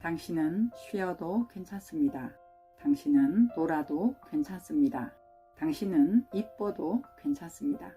당신은 쉬어도 괜찮습니다. 당신은 놀아도 괜찮습니다. 당신은 이뻐도 괜찮습니다.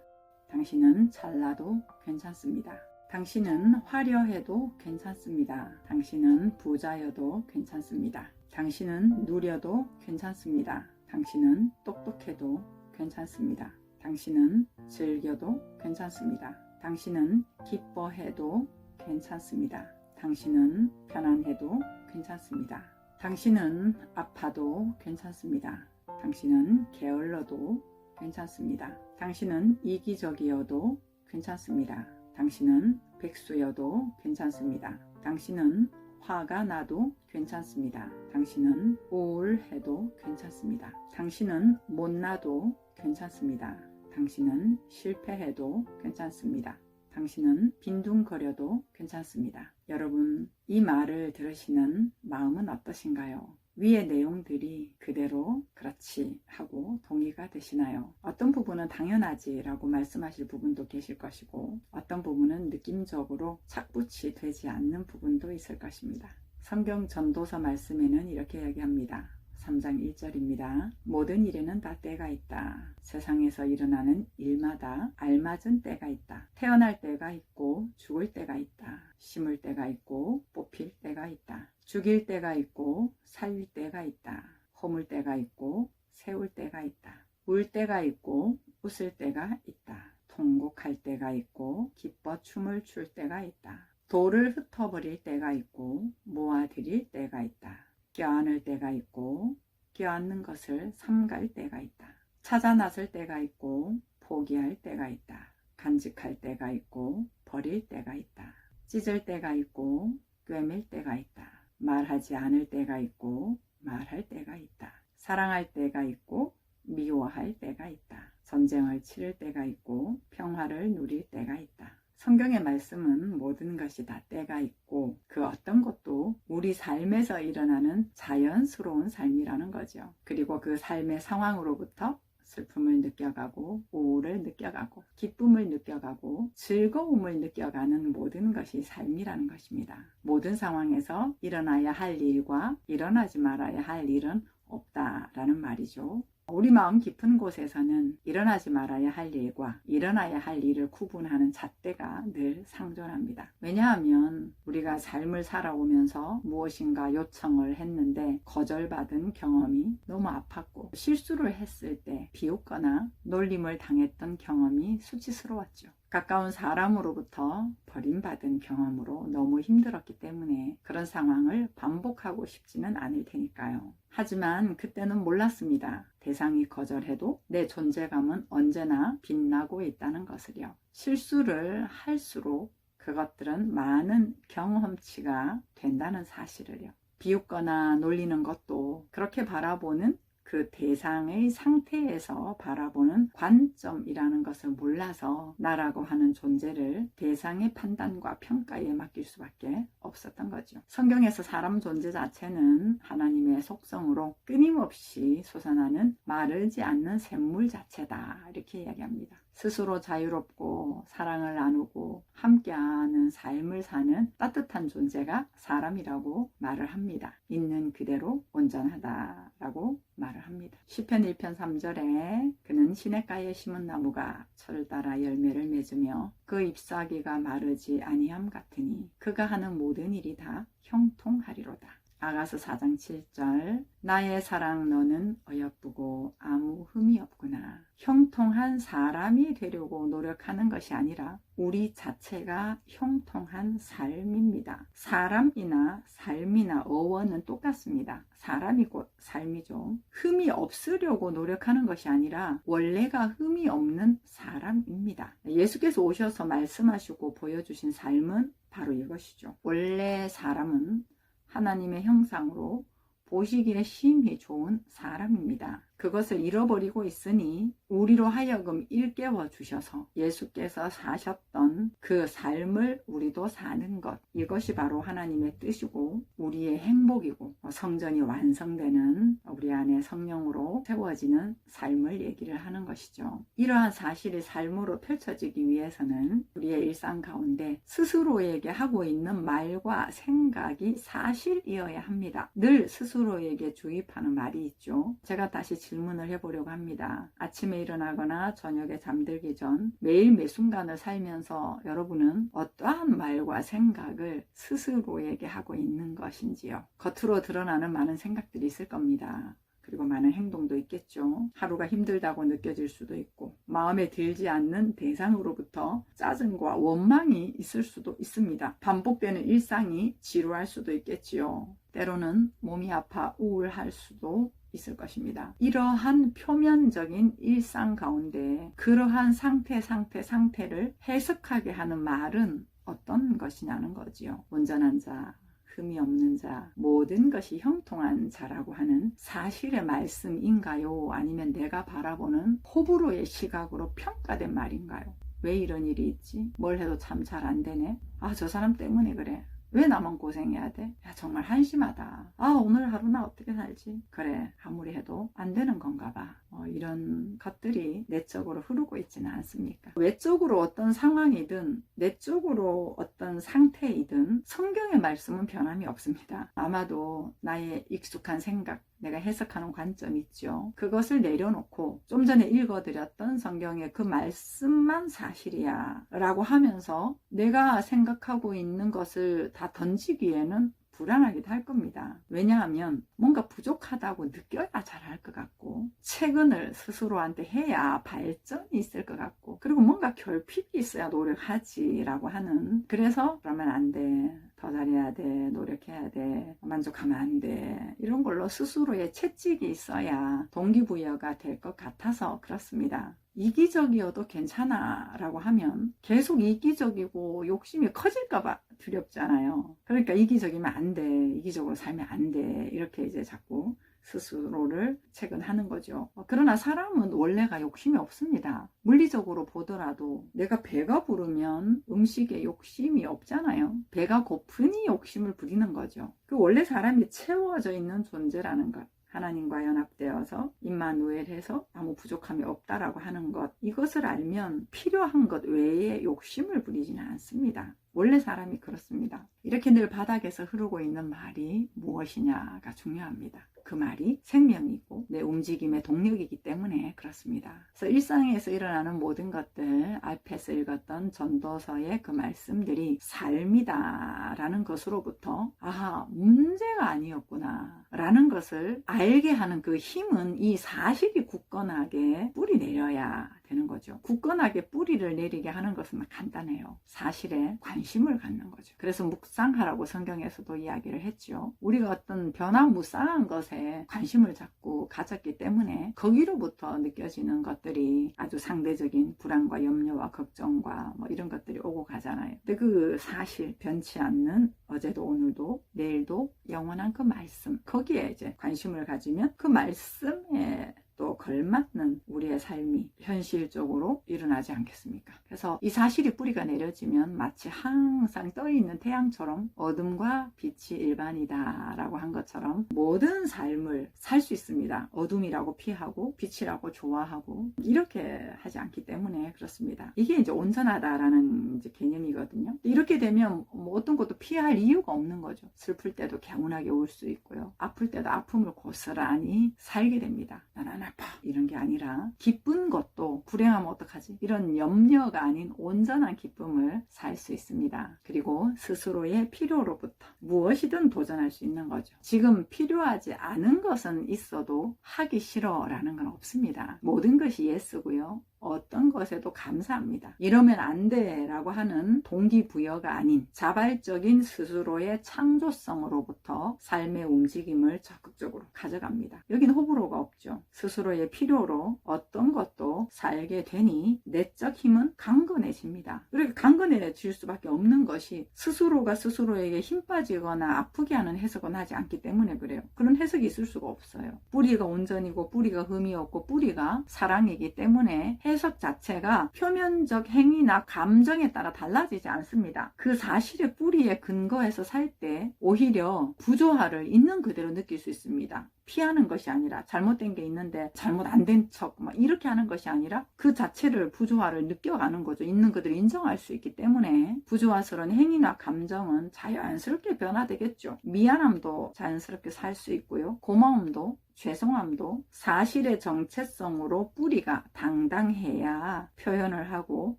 당신은 잘나도 괜찮습니다. 당신은 화려해도 괜찮습니다. 당신은 부자여도 괜찮습니다. 당신은 누려도 괜찮습니다. 당신은 똑똑해도 괜찮습니다. 당신은 즐겨도 괜찮습니다. 당신은 기뻐해도 괜찮습니다. 당신은 편안해도 괜찮습니다. 당신은 아파도 괜찮습니다. 당신은 게을러도 괜찮습니다. 당신은 이기적이어도 괜찮습니다. 당신은 백수여도 괜찮습니다. 당신은 화가 나도 괜찮습니다. 당신은 우울해도 괜찮습니다. 당신은 못나도 괜찮습니다. 당신은 실패해도 괜찮습니다. 당신은 빈둥거려도 괜찮습니다. 여러분, 이 말을 들으시는 마음은 어떠신가요? 위의 내용들이 그대로 그렇지 하고 동의가 되시나요? 어떤 부분은 당연하지 라고 말씀하실 부분도 계실 것이고, 어떤 부분은 느낌적으로 착붙이 되지 않는 부분도 있을 것입니다. 성경 전도서 말씀에는 이렇게 이야기합니다. 3장 1절입니다. 모든 일에는 다 때가 있다. 세상에서 일어나는 일마다 알맞은 때가 있다. 태어날 때가 있고 죽을 때가 있다. 심을 때가 있고 뽑힐 때가 있다. 죽일 때가 있고 살릴 때가 있다. 허물 때가 있고 세울 때가 있다. 울 때가 있고 웃을 때가 있다. 통곡할 때가 있고 기뻐 춤을 출 때가 있다. 돌을 흩어버릴 때가 있고 모아들일 때가 있다. 껴안을 때가 있고 껴안는 것을 삼갈 때가 있다. 찾아 나설 때가 있고 포기할 때가 있다. 간직할 때가 있고 버릴 때가 있다. 찢을 때가 있고 꿰맬 때가 있다. 말하지 않을 때가 있고 말할 때가 있다. 사랑할 때가 있고 미워할 때가 있다. 전쟁을 치를 때가 있고 평화를 누릴 때가 있다. 성경의 말씀은 모든 것이 다 때가 있고 그 어떤 것도 우리 삶에서 일어나는 자연스러운 삶이라는 거죠. 그리고 그 삶의 상황으로부터 슬픔을 느껴가고 우울을 느껴가고 기쁨을 느껴가고 즐거움을 느껴가는 모든 것이 삶이라는 것입니다. 모든 상황에서 일어나야 할 일과 일어나지 말아야 할 일은 없다라는 말이죠. 우리 마음 깊은 곳에서는 일어나지 말아야 할 일과 일어나야 할 일을 구분하는 잣대가 늘 상존합니다. 왜냐하면 우리가 삶을 살아오면서 무엇인가 요청을 했는데 거절받은 경험이 너무 아팠고 실수를 했을 때 비웃거나 놀림을 당했던 경험이 수치스러웠죠. 가까운 사람으로부터 버림받은 경험으로 너무 힘들었기 때문에 그런 상황을 반복하고 싶지는 않을 테니까요. 하지만 그때는 몰랐습니다. 대상이 거절해도 내 존재감은 언제나 빛나고 있다는 것을요. 실수를 할수록 그것들은 많은 경험치가 된다는 사실을요. 비웃거나 놀리는 것도 그렇게 바라보는 그 대상의 상태에서 바라보는 관점이라는 것을 몰라서 나라고 하는 존재를 대상의 판단과 평가에 맡길 수밖에 없었던 거죠. 성경에서 사람 존재 자체는 하나님의 속성으로 끊임없이 솟아나는 마르지 않는 샘물 자체다 이렇게 이야기합니다. 스스로 자유롭고 사랑을 나누고 함께하는 삶을 사는 따뜻한 존재가 사람이라고 말을 합니다. 있는 그대로 온전하다라고 말을 합니다. 시편 1편 3절에 그는 시냇가에 심은 나무가 철을 따라 열매를 맺으며 그 잎사귀가 마르지 아니함 같으니 그가 하는 모든 일이 다 형통하리로다. 아가서 4장 7절 나의 사랑 너는 어여쁘고 아무 흠이 없구나. 형통한 사람이 되려고 노력하는 것이 아니라 우리 자체가 형통한 삶입니다. 사람이나 삶이나 어원은 똑같습니다. 사람이 곧 삶이죠. 흠이 없으려고 노력하는 것이 아니라 원래가 흠이 없는 사람입니다. 예수께서 오셔서 말씀하시고 보여주신 삶은 바로 이것이죠. 원래 사람은 하나님의 형상으로 보시기에 심히 좋은 사람입니다. 그것을 잃어버리고 있으니 우리로 하여금 일깨워 주셔서 예수께서 사셨던 그 삶을 우리도 사는 것, 이것이 바로 하나님의 뜻이고 우리의 행복이고 성전이 완성되는 우리 안에 성령으로 세워지는 삶을 얘기를 하는 것이죠. 이러한 사실이 삶으로 펼쳐지기 위해서는 우리의 일상 가운데 스스로에게 하고 있는 말과 생각이 사실이어야 합니다. 늘 스스로에게 주입하는 말이 있죠. 제가 다시 질문을 해보려고 합니다. 아침에 일어나거나 저녁에 잠들기 전 매일 매 순간을 살면서 여러분은 어떠한 말과 생각을 스스로에게 하고 있는 것인지요? 겉으로 드러나는 많은 생각들이 있을 겁니다. 그리고 많은 행동도 있겠죠. 하루가 힘들다고 느껴질 수도 있고 마음에 들지 않는 대상으로부터 짜증과 원망이 있을 수도 있습니다. 반복되는 일상이 지루할 수도 있겠지요. 때로는 몸이 아파 우울할 수도 있을 것입니다. 이러한 표면적인 일상 가운데 그러한 상태를 해석하게 하는 말은 어떤 것이냐는 거지요. 온전한 자, 흠이 없는 자, 모든 것이 형통한 자라고 하는 사실의 말씀인가요? 아니면 내가 바라보는 호불호의 시각으로 평가된 말인가요? 왜 이런 일이 있지? 뭘 해도 참 잘 안 되네? 아, 저 사람 때문에 그래. 왜 나만 고생해야 돼? 야, 정말 한심하다. 아, 오늘 하루 나 어떻게 살지? 그래, 아무리 해도 안 되는 건가 봐. 이런 것들이 내적으로 흐르고 있지는 않습니까? 외적으로 어떤 상황이든 내적으로 어떤 상태이든 성경의 말씀은 변함이 없습니다. 아마도 나의 익숙한 생각, 내가 해석하는 관점 있죠. 그것을 내려놓고 좀 전에 읽어드렸던 성경의 그 말씀만 사실이야 라고 하면서 내가 생각하고 있는 것을 다 던지기에는 불안하기도 할 겁니다. 왜냐하면 뭔가 부족하다고 느껴야 잘할 것 같고 체근을 스스로한테 해야 발전이 있을 것 같고 그리고 뭔가 결핍이 있어야 노력하지 라고 하는, 그래서 그러면 안 돼, 더 잘해야 돼, 노력해야 돼, 만족하면 안 돼, 이런 걸로 스스로의 채찍이 있어야 동기부여가 될 것 같아서 그렇습니다. 이기적이어도 괜찮아 라고 하면 계속 이기적이고 욕심이 커질까봐 두렵잖아요. 그러니까 이기적이면 안 돼, 이기적으로 살면 안 돼, 이렇게 이제 자꾸 스스로를 체근하는 거죠. 그러나 사람은 원래가 욕심이 없습니다. 물리적으로 보더라도 내가 배가 부르면 음식에 욕심이 없잖아요. 배가 고프니 욕심을 부리는 거죠. 그 원래 사람이 채워져 있는 존재라는 것, 하나님과 연합되어서 임마누엘해서 아무 부족함이 없다라고 하는 것, 이것을 알면 필요한 것 외에 욕심을 부리지는 않습니다. 원래 사람이 그렇습니다. 이렇게 늘 바닥에서 흐르고 있는 말이 무엇이냐가 중요합니다. 그 말이 생명이고 내 움직임의 동력이기 때문에 그렇습니다. 그래서 일상에서 일어나는 모든 것들, 앞에서 읽었던 전도서의 그 말씀들이 삶이다 라는 것으로부터 아하, 문제가 아니었구나 라는 것을 알게 하는 그 힘은 이 사실이 굳건하게 뿌리 내려야 되는 거죠. 굳건하게 뿌리를 내리게 하는 것은 간단해요. 사실에 관심을 갖는 거죠. 그래서 묵상하라고 성경에서도 이야기를 했죠. 우리가 어떤 변화무쌍한 것에 관심을 자꾸 가졌기 때문에 거기로부터 느껴지는 것들이 아주 상대적인 불안과 염려와 걱정과 뭐 이런 것들이 오고 가잖아요. 근데 그 사실, 변치 않는 어제도 오늘도 내일도 영원한 그 말씀, 거기에 이제 관심을 가지면 그 말씀에 또 걸맞는 우리의 삶이 현실적으로 일어나지 않겠습니까? 그래서 이 사실이 뿌리가 내려지면 마치 항상 떠있는 태양처럼 어둠과 빛이 일반이다 라고 한 것처럼 모든 삶을 살 수 있습니다. 어둠이라고 피하고 빛이라고 좋아하고 이렇게 하지 않기 때문에 그렇습니다. 이게 이제 온전하다라는 이제 개념이거든요. 이렇게 되면 뭐 어떤 것도 피할 이유가 없는 거죠. 슬플 때도 개운하게 울 수 있고요. 아플 때도 아픔을 고스란히 살게 됩니다. 난 안 아파 이런 게 아니라 기쁜 것도 불행하면 어떡하지? 이런 염려가 아닌 온전한 기쁨을 살 수 있습니다. 그리고 스스로의 필요로부터 무엇이든 도전할 수 있는 거죠. 지금 필요하지 않은 것은 있어도 하기 싫어 라는 건 없습니다. 모든 것이 예스고요. 어떤 것에도 감사합니다. 이러면 안 돼 라고 하는 동기부여가 아닌 자발적인 스스로의 창조성으로부터 삶의 움직임을 적극적으로 가져갑니다. 여기는 호불호가 없죠. 스스로의 필요로 어떤 것도 살게 되니 내적 힘은 강건해집니다. 이렇게 강건해질 수밖에 없는 것이 스스로가 스스로에게 힘 빠지거나 아프게 하는 해석은 하지 않기 때문에 그래요. 그런 해석이 있을 수가 없어요. 뿌리가 온전이고 뿌리가 흠이 없고 뿌리가 사랑이기 때문에 해석 자체가 표면적 행위나 감정에 따라 달라지지 않습니다. 그 사실의 뿌리에 근거해서 살 때 오히려 부조화를 있는 그대로 느낄 수 있습니다. 피하는 것이 아니라 잘못된 게 있는데 잘못 안 된 척 막 이렇게 하는 것이 아니라 그 자체를 부조화를 느껴가는 거죠. 있는 그대로 인정할 수 있기 때문에 부조화스러운 행위나 감정은 자연스럽게 변화되겠죠. 미안함도 자연스럽게 살 수 있고요. 고마움도 죄송함도 사실의 정체성으로 뿌리가 당당해야 표현을 하고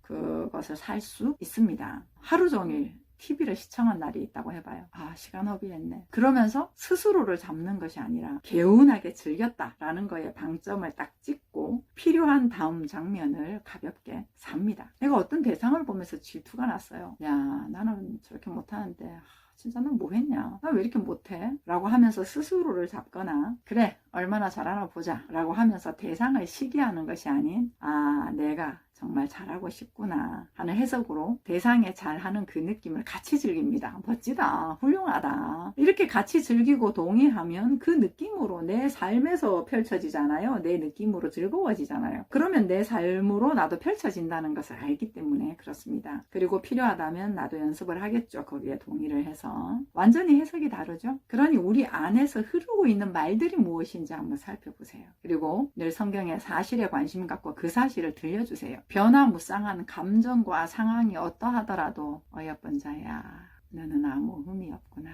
그것을 살 수 있습니다. 하루 종일 TV를 시청한 날이 있다고 해봐요. 아, 시간 허비했네. 그러면서 스스로를 잡는 것이 아니라 개운하게 즐겼다라는 거에 방점을 딱 찍고 필요한 다음 장면을 가볍게 삽니다. 내가 어떤 대상을 보면서 질투가 났어요. 야, 나는 저렇게 못하는데 진짜 난 뭐 했냐? 나 왜 이렇게 못해? 라고 하면서 스스로를 잡거나 그래, 얼마나 잘하나 보자 라고 하면서 대상을 시기하는 것이 아닌 아, 내가 정말 잘하고 싶구나 하는 해석으로 대상에 잘하는 그 느낌을 같이 즐깁니다. 멋지다, 훌륭하다. 이렇게 같이 즐기고 동의하면 그 느낌으로 내 삶에서 펼쳐지잖아요. 내 느낌으로 즐거워지잖아요. 그러면 내 삶으로 나도 펼쳐진다는 것을 알기 때문에 그렇습니다. 그리고 필요하다면 나도 연습을 하겠죠. 거기에 동의를 해서. 완전히 해석이 다르죠. 그러니 우리 안에서 흐르고 있는 말들이 무엇인지 한번 살펴보세요. 그리고 늘 성경에 사실에 관심 갖고 그 사실을 들려주세요. 변화무쌍한 감정과 상황이 어떠하더라도 어여쁜 자야, 너는 아무 흠이 없구나,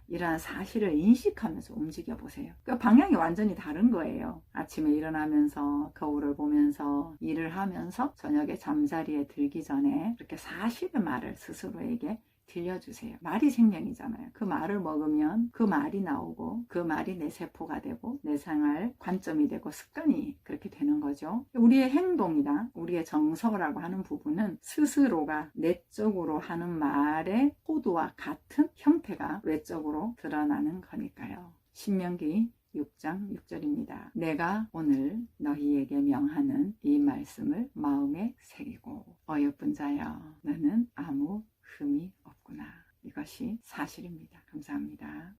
이러한 사실을 인식하면서 움직여 보세요. 그 방향이 완전히 다른 거예요. 아침에 일어나면서 거울을 보면서 일을 하면서 저녁에 잠자리에 들기 전에 그렇게 사실의 말을 스스로에게 들려주세요. 말이 생명이잖아요. 그 말을 먹으면 그 말이 나오고 그 말이 내 세포가 되고 내 생활 관점이 되고 습관이 그렇게 되는 거죠. 우리의 행동이나 우리의 정서라고 하는 부분은 스스로가 내적으로 하는 말의 코드와 같은 형태가 외적으로 드러나는 거니까요. 신명기 6장 6절입니다. 내가 오늘 너희에게 명하는 이 말씀을 마음에 새기고 어여쁜 자여, 너는 아무 흠이 없구나. 이것이 사실입니다. 감사합니다.